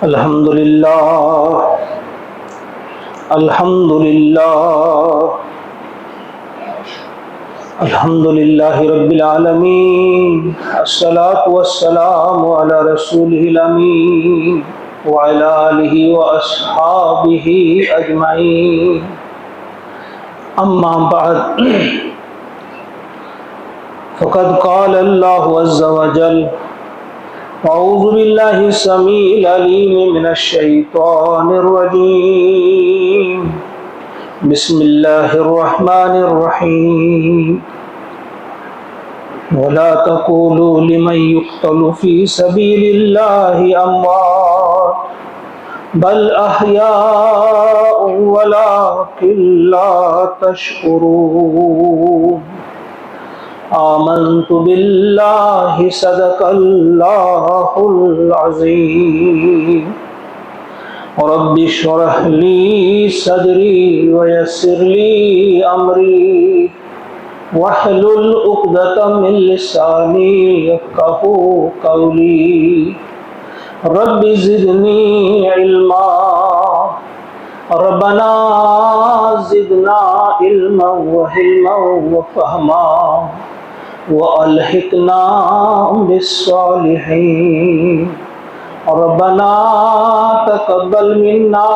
الحمد للہ الحمد للہ الحمد للہ رب العالمین، الصلاۃ والسلام علی رسولہ الامین وعلی آلہ واصحابہ اجمعین، اما بعد فقد قال اللہ عز وجل: اعوذ باللہ السمیع العلیم من الشیطان الرجیم، بسم اللہ الرحمن الرحیم، ولا تقولوا لمن يقتل في سبيل الله اموات بل احیاء ولكن لا تشعرون، آمنت باللہ صدق اللہ العظیم، رب اشرح لی صدری ویسر لی امری واحلل عقدۃ من لسانی یفقہوا قولی، رب زدنی علما، ربنا زدنا علما وحلما وفہما وَأَلْحِقْنَا بِالصَّالِحِينَ، رَبَّنَا تَقَبَّلْ مِنَّا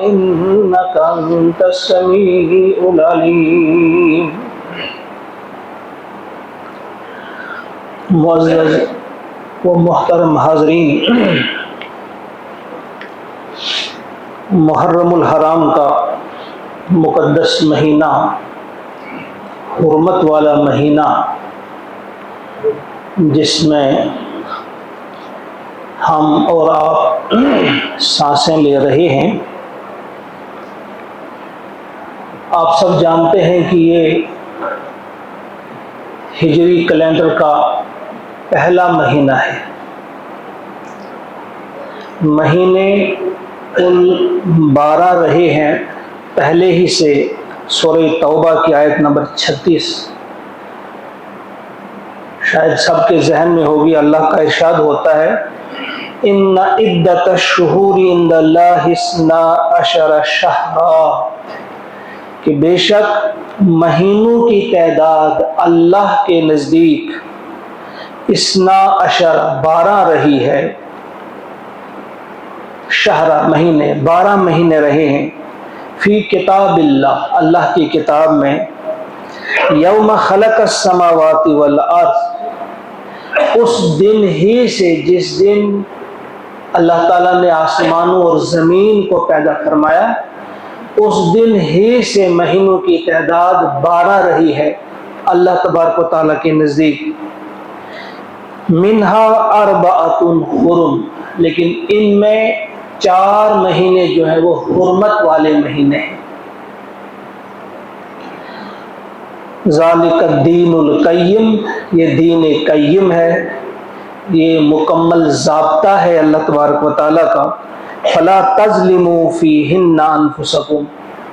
إِنَّكَ أَنْتَ السَّمِيعُ الْعَلِيمُ۔ معزز و محترم حاضرین، محرم الحرام کا مقدس مہینہ، حرمت والا مہینہ، جس میں ہم اور آپ سانسیں لے رہے ہیں، آپ سب جانتے ہیں کہ یہ ہجری کیلنڈر کا پہلا مہینہ ہے۔ مہینے کل 12 رہے ہیں پہلے ہی سے۔ سورہ توبہ کی آیت نمبر 36 شاید سب کے ذہن میں ہوگی، اللہ کا ارشاد ہوتا ہے: ان عدۃ الشہور عند اللہ 12 شہرا، کہ بے شک مہینوں کی تعداد اللہ کے نزدیک 12 رہی ہے، شہرا مہینے، 12 مہینے رہے ہیں، فی کتاب اللہ، اللہ کی کتاب میں، یوم خلق السماوات والارض، اس دن ہی سے جس دن اللہ تعالیٰ نے آسمانوں اور زمین کو پیدا فرمایا، اس دن ہی سے مہینوں کی تعداد 12 رہی ہے اللہ تبارک و تعالیٰ کے نزدیک۔ منہا اربعۃ حرم، لیکن ان میں 4 مہینے جو ہیں وہ حرمت والے مہینے ہیں۔ ذالک الدین القیم، یہ دین قیم ہے، یہ مکمل ضابطہ ہے اللہ تبارک و تعالیٰ کا۔ فلا تظلموا فیہن انفسکم،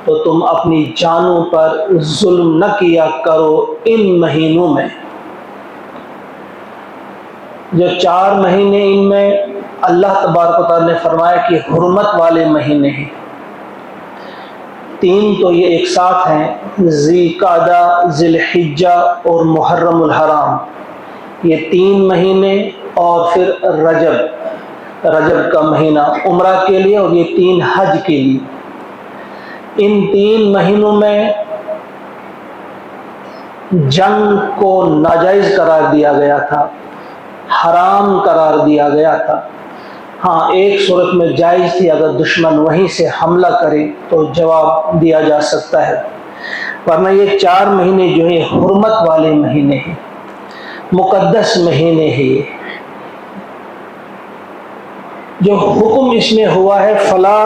تو تم اپنی جانوں پر ظلم نہ کیا کرو ان مہینوں میں۔ جو 4 مہینے ان میں اللہ تبارک و تعالیٰ نے فرمایا کہ حرمت والے مہینے ہیں، 3 تو یہ ایک ساتھ ہیں، ذی قعدہ، ذی الحجہ اور محرم الحرام، یہ 3 مہینے، اور پھر رجب کا مہینہ عمرہ کے لیے، اور یہ 3 حج کے لیے۔ ان 3 مہینوں میں جنگ کو ناجائز قرار دیا گیا تھا، حرام قرار دیا گیا تھا۔ ہاں، ایک صورت میں جائز تھی، اگر دشمن وہیں سے حملہ کرے تو جواب دیا جا سکتا ہے، ورنہ یہ 4 مہینے جو ہیں حرمت والے مہینے ہیں، مقدس مہینے ہیں۔ یہ جو حکم اس میں ہوا ہے، فلا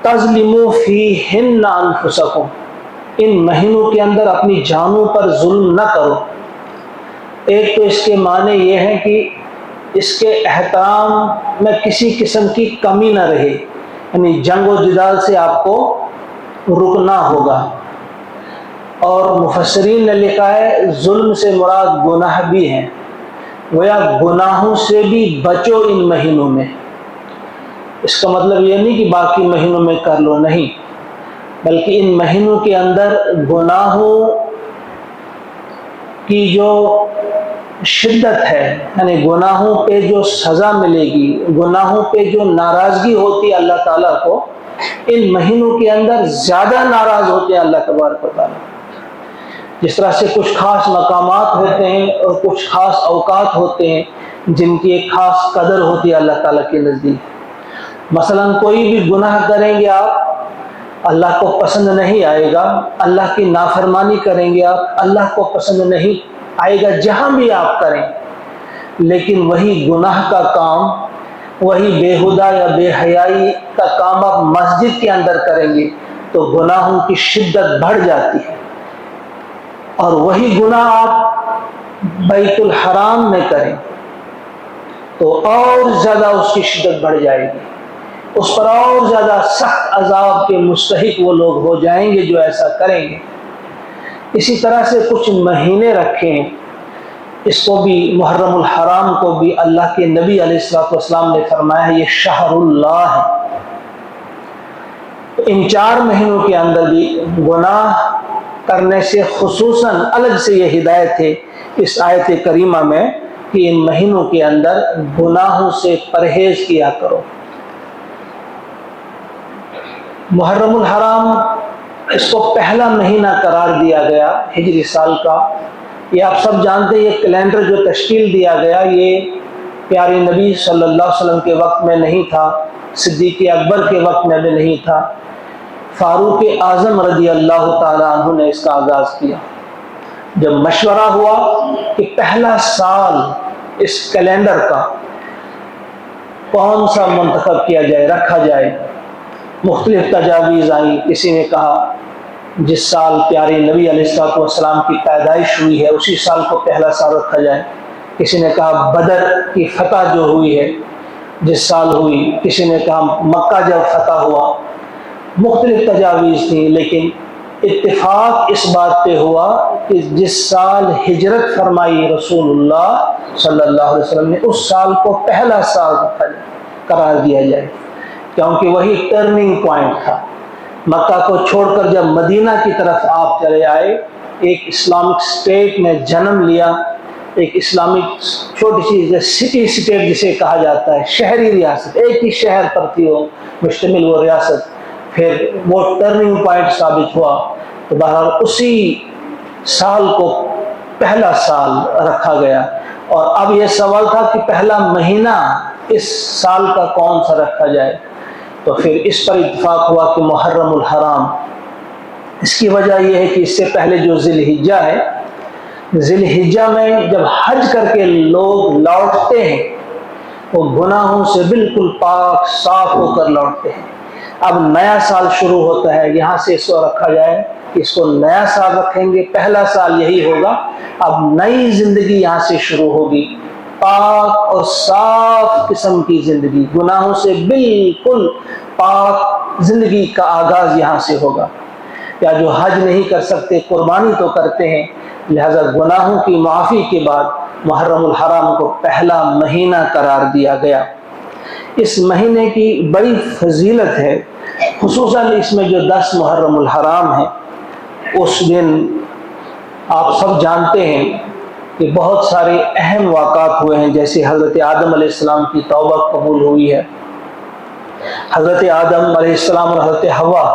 تظلموا فیہن انفسکم، ان مہینوں کے اندر اپنی جانوں پر ظلم نہ کرو۔ ایک تو اس کے معنی یہ ہے کہ اس کے احکام میں کسی قسم کی کمی نہ رہے، یعنی جنگ و جدال سے آپ کو رکنا ہوگا۔ اور مفسرین نے لکھا ہے ظلم سے مراد گناہ بھی ہیں، گویا گناہوں سے بھی بچو ان مہینوں میں۔ اس کا مطلب یہ نہیں کہ باقی مہینوں میں کر لو، نہیں، بلکہ ان مہینوں کے اندر گناہوں کی جو شدت ہے، یعنی گناہوں پہ جو سزا ملے گی، گناہوں پہ جو ناراضگی ہوتی ہے اللہ تعالیٰ کو، ان مہینوں کے اندر زیادہ ناراض ہوتے ہیں اللہ تبارک و تعالیٰ۔ جس طرح سے کچھ خاص مقامات ہوتے ہیں اور کچھ خاص اوقات ہوتے ہیں جن کی ایک خاص قدر ہوتی ہے اللہ تعالیٰ کے نزدیک۔ مثلا کوئی بھی گناہ کریں گے آپ، اللہ کو پسند نہیں آئے گا، اللہ کی نافرمانی کریں گے آپ، اللہ کو پسند نہیں آئے گا جہاں بھی آپ کریں، لیکن وہی گناہ کا کام، وہی بےہودہ یا بے حیائی کا کام آپ مسجد کے اندر کریں گے تو گناہوں کی شدت بڑھ جاتی ہے، اور وہی گناہ آپ بیت الحرام میں کریں تو اور زیادہ اس کی شدت بڑھ جائے گی، اس پر اور زیادہ سخت عذاب کے مستحق وہ لوگ ہو جائیں گے جو ایسا کریں گے۔ اسی طرح سے کچھ مہینے رکھیں، اس کو بھی محرم الحرام کو بھی اللہ کے نبی علیہ الصلوۃ والسلام نے فرمایا ہے یہ شہر اللہ ہے۔ تو ان 4 مہینوں کے اندر بھی گناہ کرنے سے خصوصاً الگ سے یہ ہدایت ہے اس آیت کریمہ میں کہ ان مہینوں کے اندر گناہوں سے پرہیز کیا کرو۔ محرم الحرام اس کو پہلا مہینہ قرار دیا گیا ہجری سال کا۔ یہ آپ سب جانتے ہیں، یہ کیلنڈر جو تشکیل دیا گیا یہ پیارے نبی صلی اللہ علیہ وسلم کے وقت میں نہیں تھا، صدیق اکبر کے وقت میں بھی نہیں تھا، فاروق اعظم رضی اللہ تعالیٰ عنہ نے اس کا آغاز کیا۔ جب مشورہ ہوا کہ پہلا سال اس کیلنڈر کا کون سا منتخب کیا جائے، رکھا جائے، مختلف تجاویز آئیں۔ کسی نے کہا جس سال پیارے نبی علیہ الصلوۃ والسلام کی پیدائش ہوئی ہے اسی سال کو پہلا سال رکھا جائے، کسی نے کہا بدر کی فتح جو ہوئی ہے جس سال ہوئی، کسی نے کہا مکہ جب فتح ہوا، مختلف تجاویز تھیں، لیکن اتفاق اس بات پہ ہوا کہ جس سال ہجرت فرمائی رسول اللہ صلی اللہ علیہ وسلم نے اس سال کو پہلا سال رکھا جائے، قرار دیا جائے، کیونکہ وہی ٹرننگ پوائنٹ تھا۔ مکہ کو چھوڑ کر جب مدینہ کی طرف آپ چلے آئے، ایک اسلامک اسٹیٹ نے جنم لیا، ایک اسلامک چھوٹی سی سٹی اسٹیٹ جسے کہا جاتا ہے، شہری ریاست، ایک ہی شہر پر تھی وہ مشتمل وہ ریاست، پھر وہ ٹرننگ پوائنٹ ثابت ہوا۔ تو بہرحال اسی سال کو پہلا سال رکھا گیا، اور اب یہ سوال تھا کہ پہلا مہینہ اس سال کا کون سا رکھا جائے، تو پھر اس پر اتفاق ہوا کہ محرم الحرام۔ اس کی وجہ یہ ہے کہ اس سے پہلے جو ذی الحجہ ہے، ذی الحجہ میں جب حج کر کے لوگ لوٹتے ہیں وہ گناہوں سے بالکل پاک صاف ہو کر لوٹتے ہیں۔ اب نیا سال شروع ہوتا ہے، یہاں سے اس کو رکھا جائے، اس کو نیا سال رکھیں گے، پہلا سال یہی ہوگا، اب نئی زندگی یہاں سے شروع ہوگی، پاک اور صاف قسم کی زندگی، گناہوں سے بالکل پاک زندگی کا آغاز یہاں سے ہوگا۔ یا جو حج نہیں کر سکتے قربانی تو کرتے ہیں، لہذا گناہوں کی معافی کے بعد محرم الحرام کو پہلا مہینہ قرار دیا گیا۔ اس مہینے کی بڑی فضیلت ہے، خصوصاً اس میں جو 10 محرم الحرام ہے، اس دن آپ سب جانتے ہیں کہ بہت سارے اہم واقعات ہوئے ہیں، جیسے حضرت آدم علیہ السلام کی توبہ قبول ہوئی ہے، حضرت آدم علیہ السلام اور حضرت حوا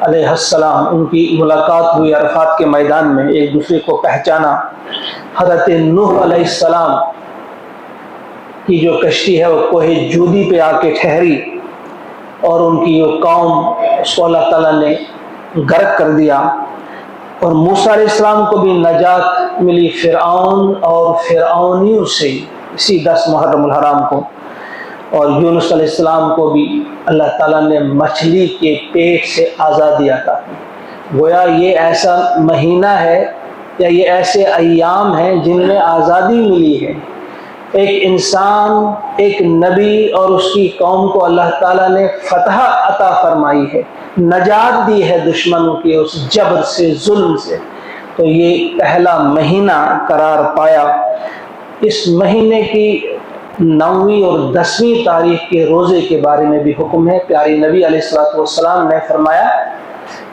علیہ السلام ان کی ملاقات ہوئی عرفات کے میدان میں، ایک دوسرے کو پہچانا، حضرت نوح علیہ السلام کی جو کشتی ہے وہ کوہ جودی پہ آ کے ٹھہری اور ان کی جو قوم اس کو اللہ تعالیٰ نے غرق کر دیا، اور موسیٰ علیہ السلام کو بھی نجات ملی فرعون اور فرعونیوں سے اسی 10 محرم الحرام کو، اور یونس علیہ السلام کو بھی اللہ تعالیٰ نے مچھلی کے پیٹ سے آزادی عطا کی۔ گویا یہ ایسا مہینہ ہے یا یہ ایسے ایام ہیں جن میں آزادی ملی ہے، ایک انسان، ایک نبی اور اس کی قوم کو اللہ تعالیٰ نے فتح عطا فرمائی ہے، نجات دی ہے دشمنوں کے اس جبر سے، ظلم سے، تو یہ پہلا مہینہ قرار پایا۔ اس مہینے کی 9ویں اور 10ویں تاریخ کے روزے کے بارے میں بھی حکم ہے۔ پیارے نبی علیہ الصلوۃ والسلام نے فرمایا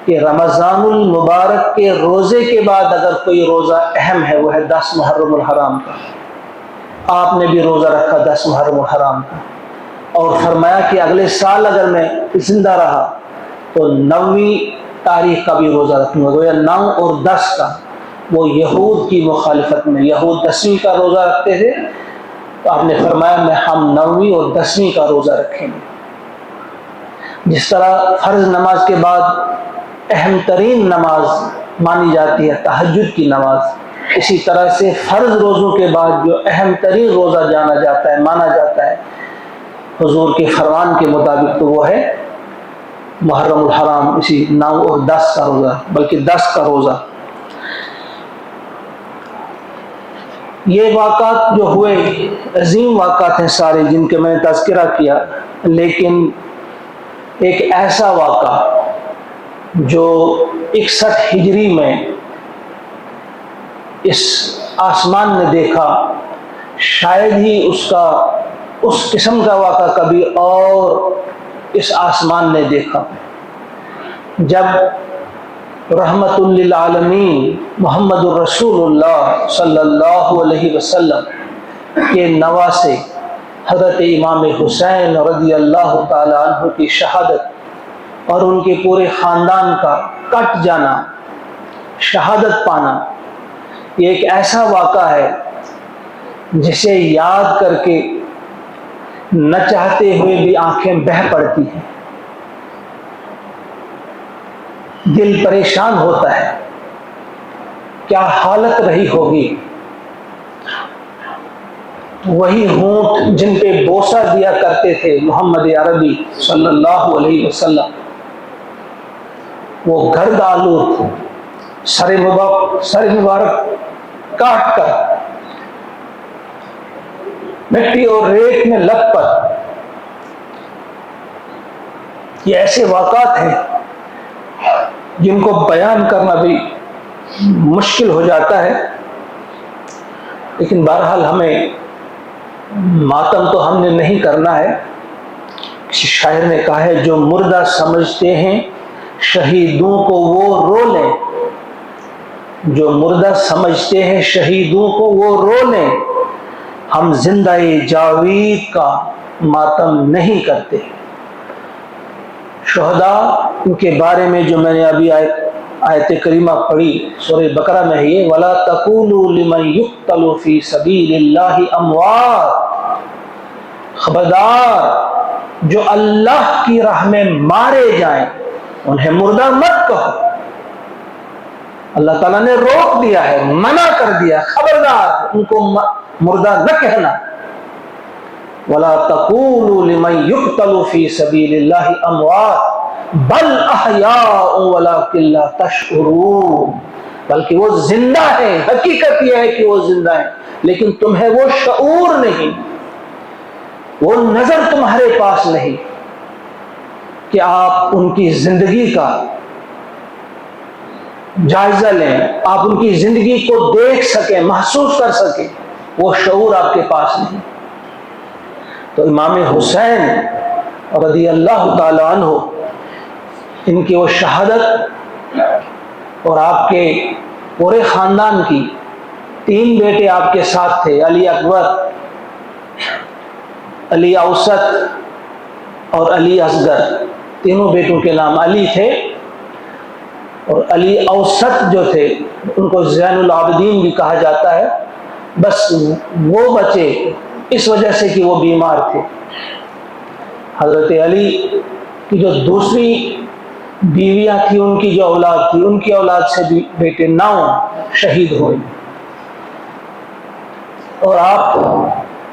کہ رمضان المبارک کے روزے کے بعد اگر کوئی روزہ اہم ہے وہ ہے 10 محرم الحرام کا۔ آپ نے بھی روزہ رکھا 10 محرم الحرام کا، اور فرمایا کہ اگلے سال اگر میں زندہ رہا تو 9ویں تاریخ کا بھی روزہ رکھوں گا، گویا 9 اور 10 کا۔ وہ یہود کی مخالفت میں، یہود 10ویں کا روزہ رکھتے تھے، تو آپ نے فرمایا ہم 9ویں اور 10ویں کا روزہ رکھیں گے۔ جس طرح فرض نماز کے بعد اہم ترین نماز مانی جاتی ہے تہجد کی نماز، اسی طرح سے فرض روزوں کے بعد جو اہم ترین روزہ جانا جاتا ہے، مانا جاتا ہے حضور کے فرمان کے مطابق، تو وہ ہے محرم الحرام، اسی 9 اور 10 کا روزہ، بلکہ 10 کا روزہ۔ یہ واقعات جو ہوئے عظیم واقعات ہیں سارے جن کے میں نے تذکرہ کیا، لیکن ایک ایسا واقعہ جو 61 ہجری میں اس آسمان نے دیکھا، شاید ہی اس قسم کا واقعہ کبھی اور اس آسمان نے دیکھا، جب رحمت للعالمین محمد الرسول اللہ صلی اللہ علیہ وسلم کے نواسے حضرت امام حسین رضی اللہ تعالی عنہ کی شہادت اور ان کے پورے خاندان کا کٹ جانا، شہادت پانا، یہ ایک ایسا واقعہ ہے جسے یاد کر کے نہ چاہتے ہوئے بھی آنکھیں بہہ پڑتی ہیں، دل پریشان ہوتا ہے، کیا حالت رہی ہوگی۔ وہی ہونٹ جن پہ بوسہ دیا کرتے تھے محمد عربی صلی اللہ علیہ وسلم، وہ گرد آلود، سر مبارک کاٹ کر مٹی اور ریت میں لت پت۔ یہ ایسے واقعات ہیں جن کو بیان کرنا بھی مشکل ہو جاتا ہے، لیکن بہرحال ہمیں ماتم تو ہم نے نہیں کرنا ہے۔ کسی شاعر نے کہا ہے جو مردہ سمجھتے ہیں شہیدوں کو وہ رو لیں، جو مردہ سمجھتے ہیں شہیدوں کو وہ رو لیں، ہم زندہ جاوید کا ماتم نہیں کرتے۔ شہداء ان کے بارے میں جو میں نے ابھی آیت کریمہ پڑھی سورہ بقرہ میں ہے، وَلَا تَقُولُوا لِمَنْ يُقْتَلُ فِي سَبِيلِ اللَّهِ أَمْوَاتٌ، خبردار جو اللہ کی راہ میں مارے جائیں انہیں مردہ مت کہو۔ اللہ تعالیٰ نے روک دیا ہے، منع کر دیا، خبردار ان کو مردہ نہ کہنا۔ وَلَا تَقُولُوا لِمَنْ يُقْتَلُ فِي سَبِيلِ اللَّهِ أَمْوَاتٌ بَلْ أَحْيَاءٌ وَلَكِنْ لَا تَشْعُرُونَ، بلکہ وہ زندہ ہے، حقیقت یہ ہے کہ وہ زندہ ہے، لیکن تمہیں وہ شعور نہیں، وہ نظر تمہارے پاس نہیں کہ آپ ان کی زندگی کا جائزہ لیں، آپ ان کی زندگی کو دیکھ سکیں، محسوس کر سکیں، وہ شعور آپ کے پاس نہیں۔ تو امام حسین رضی اللہ تعالی عنہ، ان کی وہ شہادت اور آپ کے پورے خاندان کی، 3 بیٹے آپ کے ساتھ تھے، علی اکبر، علی اوسط اور علی اصغر، تینوں بیٹوں کے نام علی تھے، اور علی اوسط جو تھے ان کو زین العابدین بھی کہا جاتا ہے، بس وہ بچے اس وجہ سے کہ وہ بیمار تھے۔ حضرت علی کی جو دوسری بیویاں تھیں، ان کی جو اولاد تھی، ان کی اولاد سے بھی بیٹے 9 شہید ہوئے۔ اور آپ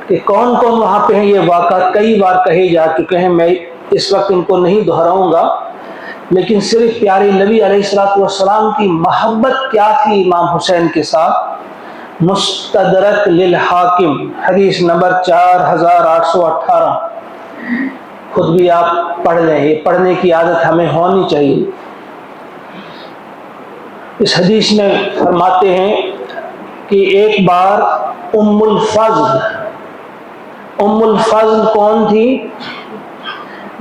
کہ کون کون وہاں پہ ہیں، یہ واقعات کئی بار کہے جا چکے ہیں، میں اس وقت ان کو نہیں دہراؤں گا، لیکن صرف پیارے نبی علیہ الصلوۃ والسلام کی محبت کیا تھی امام حسین کے ساتھ۔ مستدرک للحاکم حدیث نمبر 4818، خود بھی آپ پڑھ لیں، یہ پڑھنے کی عادت ہمیں ہونی چاہیے۔ اس حدیث میں فرماتے ہیں کہ ایک بار ام الفضل ام الفضل کون تھی؟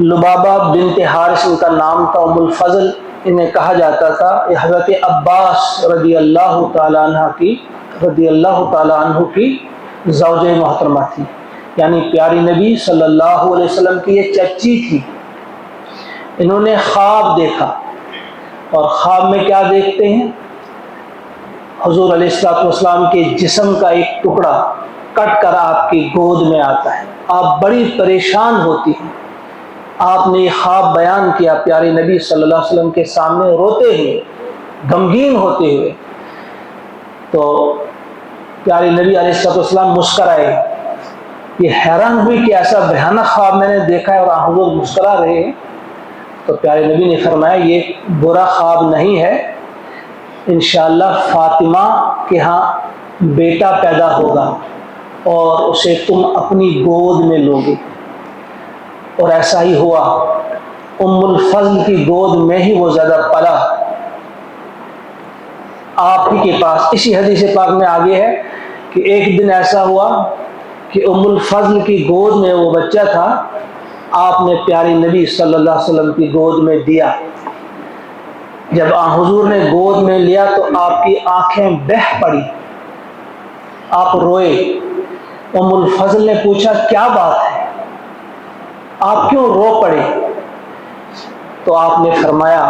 لبابہ بنت حارث ان کا نام تھا، ام الفضل انہیں کہا جاتا تھا۔ یہ حضرت عباس رضی اللہ تعالیٰ عنہ کی زوجہ محترمہ تھی، یعنی پیاری نبی صلی اللہ علیہ وسلم کی یہ چچی تھی۔ انہوں نے خواب دیکھا، اور خواب میں کیا دیکھتے ہیں؟ حضور علیہ السلام کے جسم کا ایک ٹکڑا کٹ کر آپ کی گود میں آتا ہے، آپ بڑی پریشان ہوتی ہیں۔ آپ نے یہ خواب بیان کیا پیارے نبی صلی اللہ علیہ وسلم کے سامنے، روتے ہوئے، غمگین ہوتے ہوئے۔ تو پیارے نبی علیہ السلام مسکرائے، یہ حیران ہوئی کہ ایسا بھیانک خواب میں نے دیکھا ہے اور حضور مسکرا رہے ہیں۔ تو پیارے نبی نے فرمایا یہ برا خواب نہیں ہے، انشاءاللہ فاطمہ کے ہاں بیٹا پیدا ہوگا اور اسے تم اپنی گود میں لوگے۔ اور ایسا ہی ہوا، ام الفضل کی گود میں ہی وہ زیادہ پلا آپ ہی کے پاس۔ اسی حدیث پاک میں آگے ہے کہ ایک دن ایسا ہوا کہ ام الفضل کی گود میں وہ بچہ تھا، آپ نے پیارے نبی صلی اللہ علیہ وسلم کی گود میں دیا۔ جب حضور نے گود میں لیا تو آپ کی آنکھیں بہہ پڑی، آپ روئے۔ ام الفضل نے پوچھا کیا بات ہے، آپ کیوں رو پڑے؟ تو آپ نے فرمایا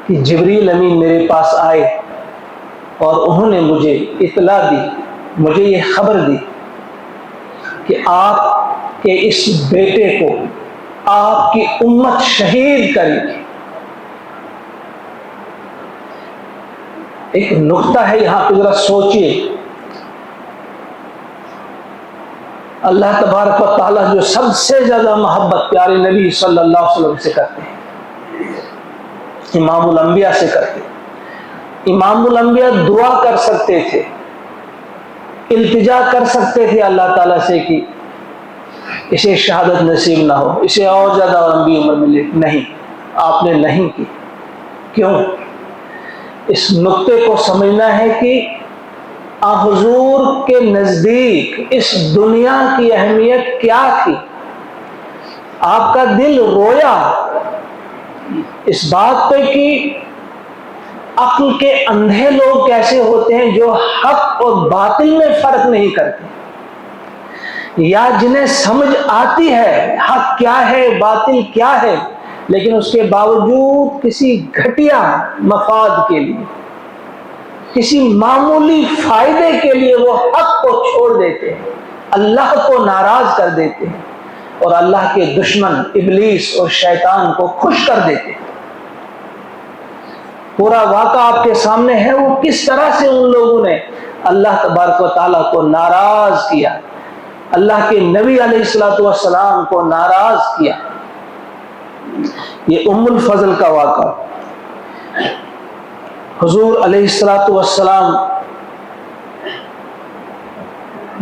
کہ جبریل امین میرے پاس آئے اور انہوں نے مجھے اطلاع دی، مجھے یہ خبر دی کہ آپ کے اس بیٹے کو آپ کی امت شہید کرے گی۔ ایک نقطہ ہے یہاں پہ، ذرا سوچئے، اللہ تبارک و تعالیٰ جو سب سے زیادہ محبت پیارے نبی صلی اللہ علیہ وسلم سے کرتے ہیں، امام الانبیاء سے کرتے ہیں۔ امام الانبیاء دعا کر سکتے تھے، التجا کر سکتے تھے اللہ تعالیٰ سے کہ اسے شہادت نصیب نہ ہو، اسے اور زیادہ لمبی عمر ملے، نہیں، آپ نے نہیں کی۔ کیوں؟ اس نقطے کو سمجھنا ہے کہ حضور کے نزدیک اس دنیا کی اہمیت کیا تھی۔ آپ کا دل رویا اس بات پہ کہ عقل کے اندھے لوگ کیسے ہوتے ہیں جو حق اور باطل میں فرق نہیں کرتے، یا جنہیں سمجھ آتی ہے حق کیا ہے باطل کیا ہے، لیکن اس کے باوجود کسی گھٹیا مفاد کے لیے، کسی معمولی فائدے کے لیے وہ حق کو چھوڑ دیتے ہیں، اللہ کو ناراض کر دیتے ہیں، اور اللہ کے دشمن ابلیس اور شیطان کو خوش کر دیتے ہیں۔ پورا واقعہ آپ کے سامنے ہے، وہ کس طرح سے ان لوگوں نے اللہ تبارک و تعالیٰ کو ناراض کیا، اللہ کے نبی علیہ السلام کو ناراض کیا۔ یہ ام الفضل کا واقعہ۔ حضور علیہ السلام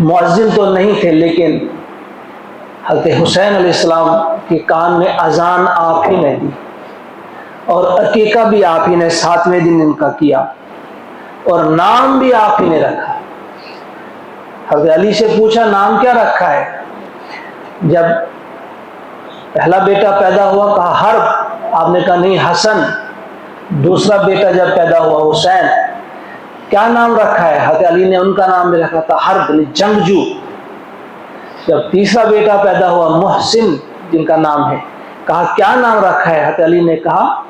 مؤذن تو نہیں تھے، لیکن حضرت حسین علیہ السلام کے کان میں اذان آپ ہی نے دی، اور عقیقہ بھی آپ ہی نے 7ویں دن ان کا کیا، اور نام بھی آپ ہی نے رکھا۔ حضرت علی سے پوچھا نام کیا رکھا ہے؟ جب پہلا بیٹا پیدا ہوا کہا حرب، آپ نے کہا نہیں حسن۔ دوسرا بیٹا جب پیدا ہوا حسین، کیا نام رکھا ہے؟ حضرت علی نے ان کا نام بھی رکھا تھا حرب، جنگجو۔ جب تیسرا بیٹا پیدا ہوا محسن جن کا نام ہے، کہا کیا نام رکھا ہے؟ حضرت علی نے کہا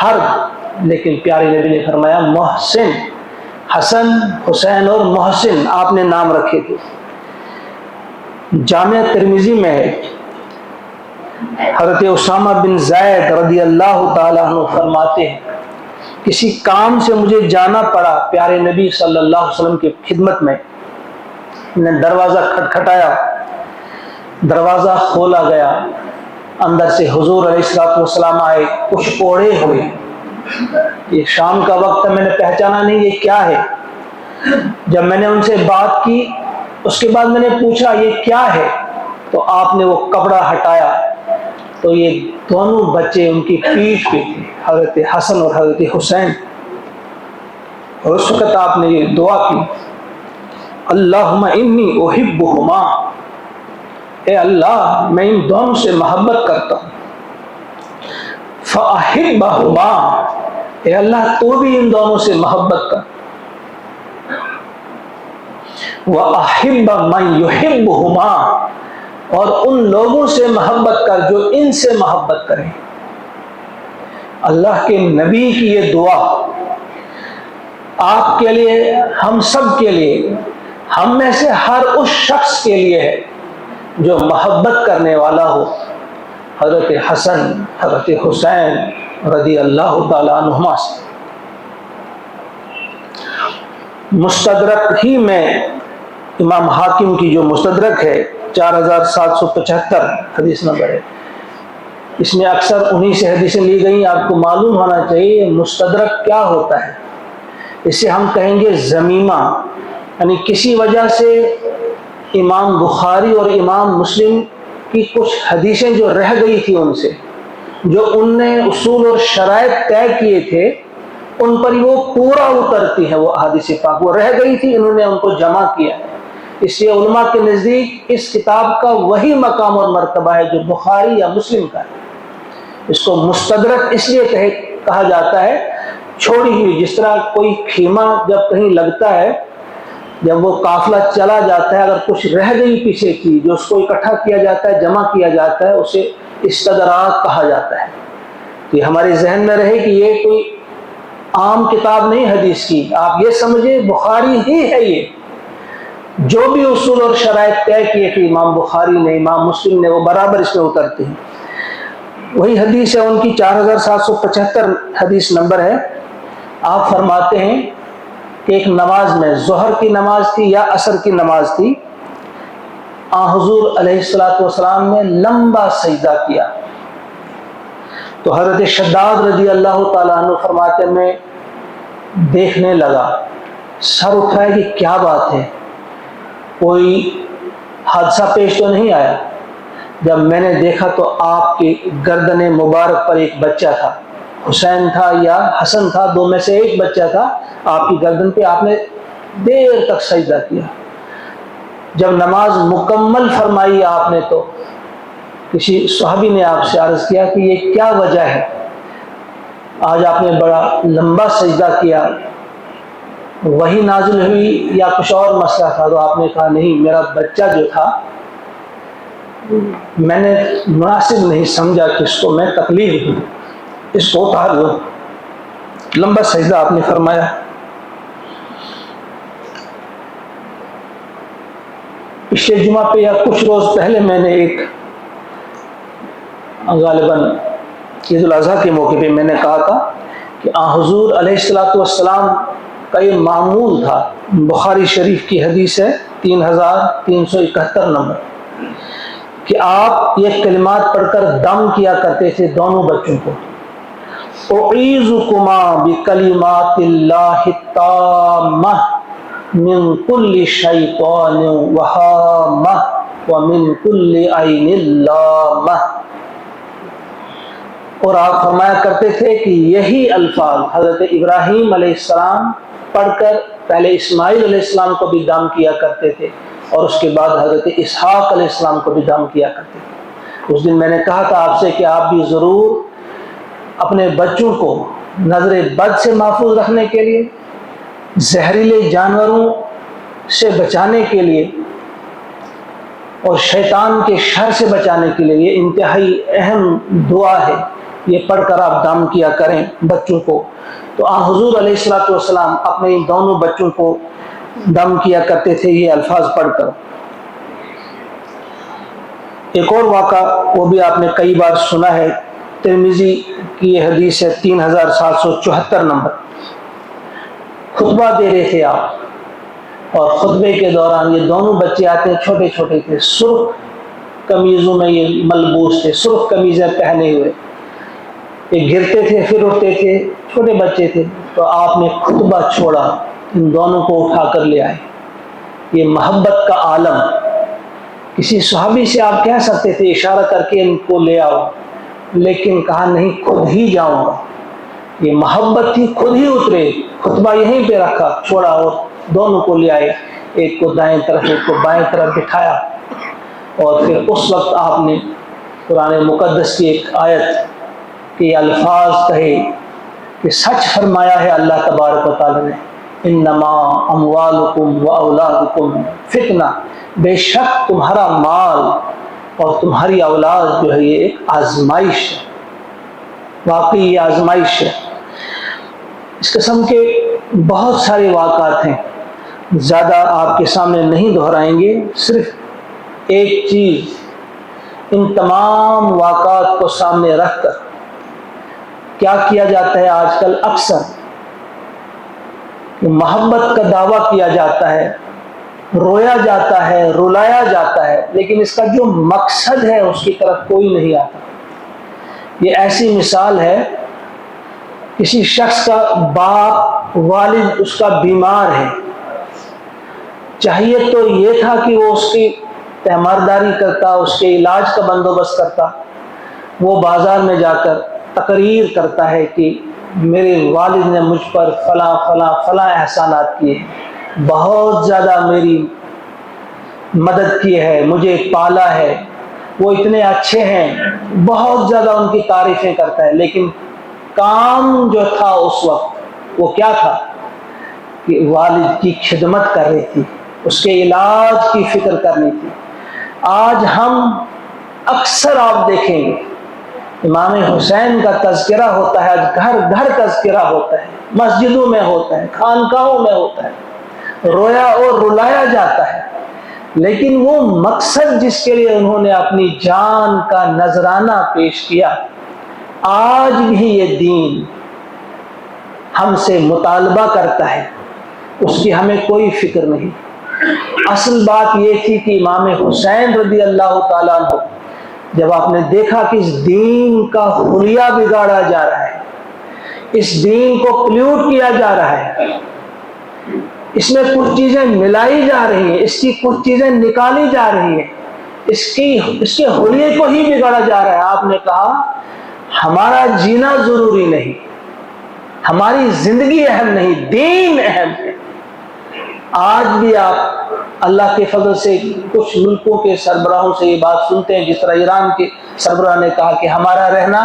حرب، لیکن پیارے نبی نے فرمایا محسن۔ حسن، حسین اور محسن آپ نے نام رکھے تھے۔ جامع ترمذی میں ہے، حضرت اسامہ بن زید رضی اللہ تعالیٰ عنہ فرماتے ہیں کسی کام سے مجھے جانا پڑا پیارے نبی صلی اللہ علیہ وسلم کی خدمت میں، نے دروازہ کھٹکھٹایا، دروازہ کھولا گیا، اندر سے حضور علیہ السلام آئے، کچھ اوڑھے ہوئے۔ یہ شام کا وقت ہے، میں نے پہچانا نہیں یہ کیا ہے۔ جب میں نے ان سے بات کی، اس کے بعد میں نے پوچھا یہ کیا ہے، تو آپ نے وہ کپڑا ہٹایا، تو یہ دونوں بچے ان کی پیٹھ پہ تھے، حضرت حسن اور حضرت حسین۔ اور اس وقت آپ نے یہ دعا کی اللہم انی احبہما، اے اللہ میں ان دونوں سے محبت کرتا ہوں، فَأَحِبَّهُمَا، اے اللہ تو بھی ان دونوں سے محبت کر، وَأَحِبَّ مَن يُحِبُّهُمَا، اور ان لوگوں سے محبت کر جو ان سے محبت کریں۔ اللہ کے نبی کی یہ دعا آپ کے لیے، ہم سب کے لیے، ہم میں سے ہر اس شخص کے لیے ہے جو محبت کرنے والا ہو حضرت حسن، حضرت حسین رضی اللہ تعالیٰ عنہما سے۔ مستدرک ہی میں امام حاکم کی جو مستدرک ہے 4775 حدیث نمبر ہے، اس میں اکثر انہی سے حدیثیں لی گئی۔ آپ کو معلوم ہونا چاہیے مستدرک کیا ہوتا ہے، اسے ہم کہیں گے ضمیمہ، یعنی کسی وجہ سے امام بخاری اور امام مسلم کی کچھ حدیثیں جو رہ گئی تھی ان سے، جو ان نے اصول اور شرائط طے کیے تھے ان پر وہ پورا اترتی ہیں، وہ احادیث پاک وہ رہ گئی تھی، انہوں نے ان کو جمع کیا ہے۔ اس لیے علماء کے نزدیک اس کتاب کا وہی مقام اور مرتبہ ہے جو بخاری یا مسلم کا ہے۔ اس کو مستدرک اس لیے کہا جاتا ہے چھوڑی ہوئی، جس طرح کوئی خیمہ جب کہیں لگتا ہے، جب وہ قافلہ چلا جاتا ہے، اگر کچھ رہ گئی پیچھے کی جو اس کو اکٹھا کیا جاتا ہے، جمع کیا جاتا ہے، اسے استدراک کہا جاتا ہے۔ یہ ہمارے ذہن میں رہے کہ یہ کوئی عام کتاب نہیں حدیث کی، آپ یہ سمجھیں بخاری ہی ہے، یہ جو بھی اصول اور شرائط طے کیے کہ امام بخاری نے، امام مسلم نے، وہ برابر اس میں اترتے ہیں۔ وہی حدیث ہے ان کی 4775 حدیث نمبر ہے۔ آپ فرماتے ہیں کہ ایک نماز میں، ظہر کی نماز تھی یا عصر کی نماز تھی، حضور علیہ السلام نے لمبا سجدہ کیا، تو حضرت شداد رضی اللہ تعالیٰ عنہ فرماتے میں دیکھنے لگا، سر اٹھایا کہ کیا بات ہے، کوئی حادثہ پیش تو نہیں آیا؟ جب میں نے دیکھا تو آپ کی گردن مبارک پر ایک بچہ تھا، حسین تھا یا حسن تھا، دو میں سے ایک بچہ تھا، آپ کی گردن پہ آپ نے دیر تک سجدہ کیا۔ جب نماز مکمل فرمائی آپ نے تو کسی صحابی نے آپ سے عرض کیا کہ یہ کیا وجہ ہے، آج آپ نے بڑا لمبا سجدہ کیا، وہی نازل ہوئی یا کچھ اور مسئلہ تھا؟ تو آپ نے کہا نہیں، میرا بچہ جو تھا میں نے مناسب نہیں سمجھا کہ اس کو میں تکلیف دوں، اس کو اتار دوں۔ لمبا سجدہ آپ نے فرمایا۔ پچھلے جمعہ پہ یا کچھ روز پہلے میں نے ایک غالباً عید الاضحیٰ کے موقع پہ میں نے کہا تھا کہ حضور علیہ السلام کا یہ معمول تھا، بخاری شریف کی حدیث ہے 3371 نمبر، کہ آپ یہ کلمات پڑھ کر دم کیا کرتے تھے دونوں بچوں کو، اعیذکما بکلمات اللہ التامہ من کل شیطان وہامہ ومن کل عین لامہ۔ اور آپ فرمایا کرتے تھے کہ یہی الفاظ حضرت ابراہیم علیہ السلام پڑھ کر پہلے اسماعیل علیہ السلام کو بھی دم کیا کرتے تھے، اور اس کے بعد حضرت اسحاق علیہ السلام کو بھی دم کیا کرتے تھے۔ اس دن میں نے کہا تھا آپ سے کہ آپ بھی ضرور اپنے بچوں کو نظر بد سے محفوظ رکھنے کے لیے، زہریلے جانوروں سے بچانے کے لیے اور شیطان کے شر سے بچانے کے لیے یہ انتہائی اہم دعا ہے، یہ پڑھ کر آپ دم کیا کریں بچوں کو۔ تو حضور علیہ السلام اپنے ان دونوں بچوں کو دم کیا کرتے تھے یہ الفاظ پڑھ کر۔ ایک اور واقعہ وہ بھی آپ نے کئی بار سنا ہے، ترمذی کی یہ حدیث ہے 3774 نمبر۔ خطبہ دے رہے تھے آپ، اور خطبے کے دوران یہ دونوں بچے آتے ہیں، چھوٹے چھوٹے تھے، سرخ قمیضوں میں یہ ملبوس تھے، سرخ قمیضیں پہنے ہوئے، یہ گرتے تھے پھر اٹھتے تھے، چھوٹے بچے تھے۔ تو آپ نے خطبہ چھوڑا، ان دونوں کو اٹھا کر لے آئے۔ یہ محبت کا عالم، کسی صحابی سے آپ کہہ سکتے تھے اشارہ کر کے ان کو لے آؤ، لیکن کہا نہیں، خود ہی جاؤں گا۔ یہ محبت تھی، خود ہی اترے، خطبہ یہیں پہ رکھا، چھوڑا اور دونوں کو لے آئے، ایک کو دائیں طرف ایک کو بائیں طرف بٹھایا۔ اور پھر اس وقت آپ نے قرآن مقدس کی ایک آیت کے الفاظ کہے کہ سچ فرمایا ہے اللہ تبارک و تعالیٰ نے، انما اموالکم و اولادکم فتنہ، بے شک تمہارا مال اور تمہاری اولاد جو ہے یہ ایک آزمائش ہے، واقعی یہ آزمائش ہے۔ اس قسم کے بہت سارے واقعات ہیں، زیادہ آپ کے سامنے نہیں دہرائیں گے، صرف ایک چیز ان تمام واقعات کو سامنے رکھ کر کیا کیا جاتا ہے آج کل اکثر کہ محبت کا دعویٰ کیا جاتا ہے، رویا جاتا ہے، رلایا جاتا ہے، لیکن اس کا جو مقصد ہے اس کی طرف کوئی نہیں آتا۔ یہ ایسی مثال ہے، کسی شخص کا باپ والد اس کا بیمار ہے، چاہیے تو یہ تھا کہ وہ اس کی تیمارداری کرتا، اس کے علاج کا بندوبست کرتا، وہ بازار میں جا کر تقریر کرتا ہے کہ میرے والد نے مجھ پر فلاں فلاں فلاں احسانات کیے، بہت زیادہ میری مدد کی ہے، مجھے پالا ہے، وہ اتنے اچھے ہیں، بہت زیادہ ان کی تعریفیں کرتا ہے، لیکن کام جو تھا اس وقت وہ کیا تھا کہ والد کی خدمت کر رہی تھی، اس کے علاج کی فکر کرنی تھی۔ آج ہم اکثر آپ دیکھیں گے امام حسین کا تذکرہ ہوتا ہے، آج گھر گھر تذکرہ ہوتا ہے، مسجدوں میں ہوتا ہے، خانقاہوں میں ہوتا ہے، رویا اور رلایا جاتا ہے، لیکن وہ مقصد جس کے لیے انہوں نے اپنی جان کا نذرانہ پیش کیا، آج بھی یہ دین ہم سے مطالبہ کرتا ہے، اس کی ہمیں کوئی فکر نہیں۔ اصل بات یہ تھی کہ امام حسین رضی اللہ تعالیٰ عنہ جب آپ نے دیکھا کہ اس دین کا حلیہ بگاڑا جا رہا ہے، اس دین کو پلیوٹ کیا جا رہا ہے، اس میں کچھ چیزیں ملائی جا رہی ہیں، اس کی کچھ چیزیں نکالی جا رہی ہیں، اس کے حلیے کو ہی بگاڑا جا رہا ہے، آپ نے کہا ہمارا جینا ضروری نہیں، ہماری زندگی اہم نہیں، دین اہم ہے۔ آج بھی آپ اللہ کے فضل سے کچھ ملکوں کے سربراہوں سے یہ بات سنتے ہیں، جس طرح ایران کے سربراہ نے کہا کہ ہمارا رہنا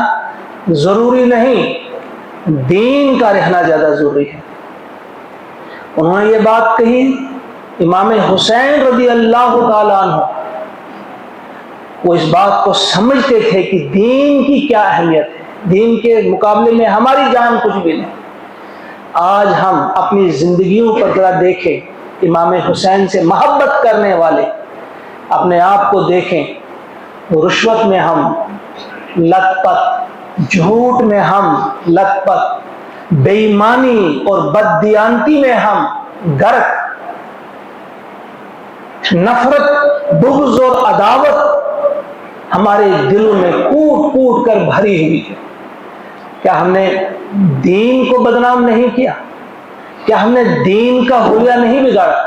ضروری نہیں، دین کا رہنا زیادہ ضروری ہے۔ انہوں نے یہ بات کہی، امام حسین رضی اللہ تعالیٰ عنہ وہ اس بات کو سمجھتے تھے کہ دین کی کیا اہمیت ہے، دین کے مقابلے میں ہماری جان کچھ بھی نہیں۔ آج ہم اپنی زندگیوں پر ذرا دیکھیں، امام حسین سے محبت کرنے والے اپنے آپ کو دیکھیں، رشوت میں ہم لت پت، جھوٹ میں ہم لت پت، بے ایمانی اور بددیانتی میں ہم غرق، نفرت، بغض اور عداوت ہمارے دلوں میں کوٹ کوٹ کر بھری ہوئی ہے۔ کیا ہم نے دین کو بدنام نہیں کیا؟ کیا ہم نے دین کا حلیہ نہیں بگاڑا؟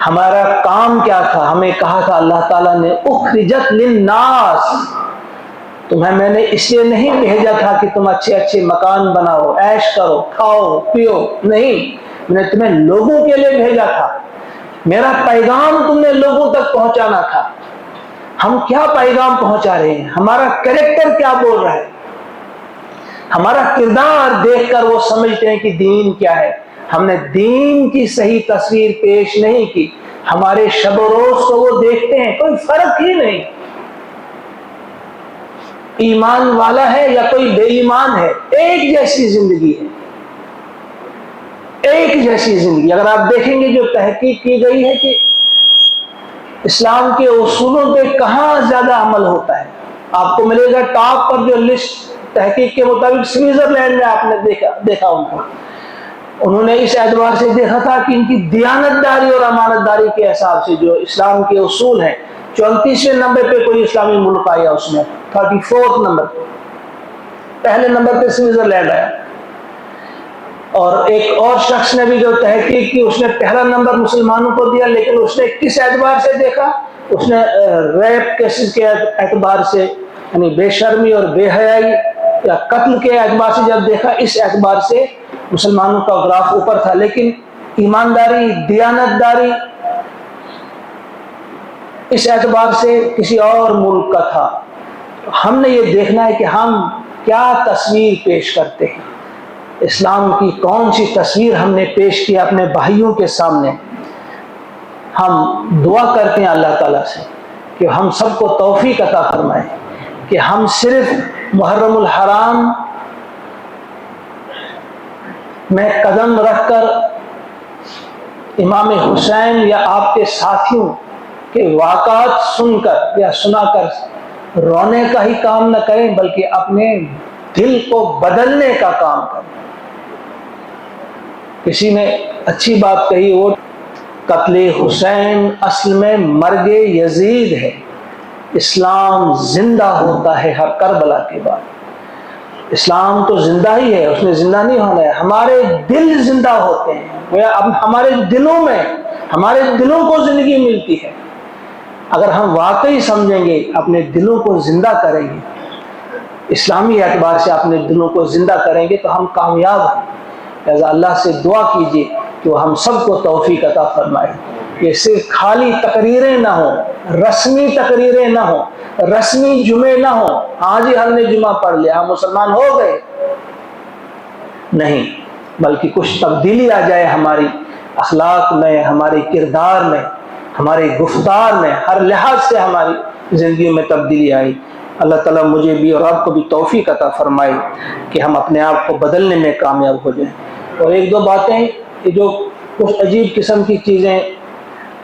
ہمارا کام کیا تھا؟ ہمیں کہا تھا اللہ تعالیٰ نے اخرجت للناس، تمہیں میں نے اس لیے نہیں بھیجا تھا کہ تم اچھے اچھے مکان بناؤ، عیش کرو، کھاؤ پیو، نہیں، میں نے تمہیں لوگوں کے لیے بھیجا تھا، میرا پیغام تم نے لوگوں تک پہنچانا تھا۔ ہم کیا پیغام پہنچا رہے ہیں؟ ہمارا کریکٹر کیا بول رہا ہے؟ ہمارا کردار دیکھ کر وہ سمجھتے ہیں کہ دین کیا ہے۔ ہم نے دین کی صحیح تصویر پیش نہیں کی، ہمارے شب و روز کو وہ دیکھتے ہیں، کوئی فرق ہی نہیں، ایمان والا ہے یا کوئی بے ایمان ہے، ایک جیسی زندگی ہے، ایک جیسی زندگی۔ اگر آپ دیکھیں گے جو تحقیق کی گئی ہے کہ اسلام کے اصولوں پہ کہاں زیادہ عمل ہوتا ہے، آپ کو ملے گا ٹاپ پر جو لسٹ تحقیق کے مطابق سوئٹزرلینڈ میں آپ نے دیکھا ان کو، انہوں نے اس اعتبار سے دیکھا تھا کہ ان کی دیانت داری اور امانت داری کے حساب سے جو اسلام کے اصول ہیں، 34ویں نمبر پہ کوئی اسلامی ملک آیا، اس میں 34 نمبر، پہلے نمبر پہ سوئٹزرلینڈ آیا۔ اور ایک اور شخص نے بھی جو تحقیق کی، اس نے پہلا نمبر مسلمانوں کو دیا، لیکن اس نے کس اعتبار سے دیکھا؟ اس نے ریپ کیسز کے اعتبار سے، یعنی بے شرمی اور بے حیائی یا قتل کے اعتبار سے جب دیکھا، اس اعتبار سے مسلمانوں کا گراف اوپر تھا، لیکن ایمانداری، دیانت داری، اس اعتبار سے کسی اور ملک کا تھا. ہم نے یہ دیکھنا ہے کہ ہم کیا تصویر پیش کرتے ہیں، اسلام کی کون سی تصویر ہم نے پیش کی اپنے بھائیوں کے سامنے. ہم دعا کرتے ہیں اللہ تعالیٰ سے کہ ہم سب کو توفیق عطا فرمائے کہ ہم صرف محرم الحرام میں قدم رکھ کر امام حسین یا آپ کے ساتھیوں کے واقعات سن کر یا سنا کر رونے کا ہی کام نہ کریں، بلکہ اپنے دل کو بدلنے کا کام کریں. کسی نے اچھی بات کہی، وہ قتل حسین اصل میں مرگ یزید ہے. اسلام زندہ ہوتا ہے ہر کربلا کے بعد. اسلام تو زندہ ہی ہے، اس نے زندہ نہیں ہونا ہے، ہمارے دل زندہ ہوتے ہیں. اب ہمارے دلوں میں، ہمارے دلوں کو زندگی ملتی ہے. اگر ہم واقعی سمجھیں گے، اپنے دلوں کو زندہ کریں گے، اسلامی اعتبار سے اپنے دلوں کو زندہ کریں گے تو ہم کامیاب ہیں. لہذا اللہ سے دعا کیجیے کہ وہ ہم سب کو توفیق عطا فرمائے. یہ صرف خالی تقریریں نہ ہوں، رسمی تقریریں نہ ہوں، رسمی جمعے نہ ہوں، ہاں جی ہم نے جمعہ پڑھ لیا، ہم مسلمان ہو گئے، نہیں، بلکہ کچھ تبدیلی آ جائے ہماری اخلاق میں، ہمارے کردار میں، ہمارے گفتار میں، ہر لحاظ سے ہماری زندگی میں تبدیلی آئی. اللہ تعالیٰ مجھے بھی اور آپ کو بھی توفیق عطا فرمائے کہ ہم اپنے آپ کو بدلنے میں کامیاب ہو جائیں. اور ایک دو باتیں کہ جو کچھ عجیب قسم کی چیزیں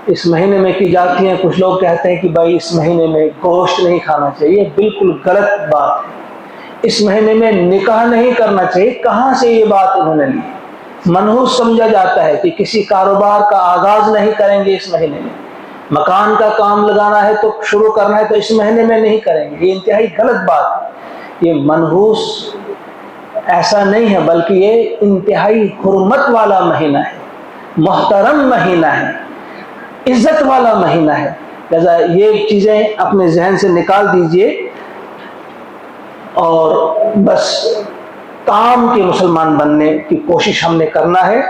اس مہینے میں کی جاتی ہیں، کچھ لوگ کہتے ہیں کہ بھائی اس مہینے میں گوشت نہیں کھانا چاہیے. بالکل غلط بات ہے. اس مہینے میں نکاح نہیں کرنا چاہیے. کہاں سے یہ بات انہوں نے لی؟ منحوس سمجھا جاتا ہے کہ کسی کاروبار کا آغاز نہیں کریں گے اس مہینے میں، مکان کا کام لگانا ہے تو شروع کرنا ہے تو اس مہینے میں نہیں کریں گے. یہ انتہائی غلط بات ہے. یہ منحوس ایسا نہیں ہے، بلکہ یہ انتہائی حرمت والا مہینہ ہے، محترم مہینہ ہے، عزت والا مہینہ ہے. لہذا یہ چیزیں اپنے ذہن سے نکال دیجئے اور بس کام کے مسلمان بننے کی کوشش ہم نے کرنا ہے.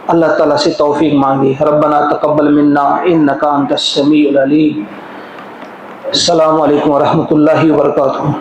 اللہ تعالیٰ سے توفیق مانگی. ربنا تقبل منا انک انت السمیع العلیم. السلام علیکم ورحمۃ اللہ وبرکاتہ.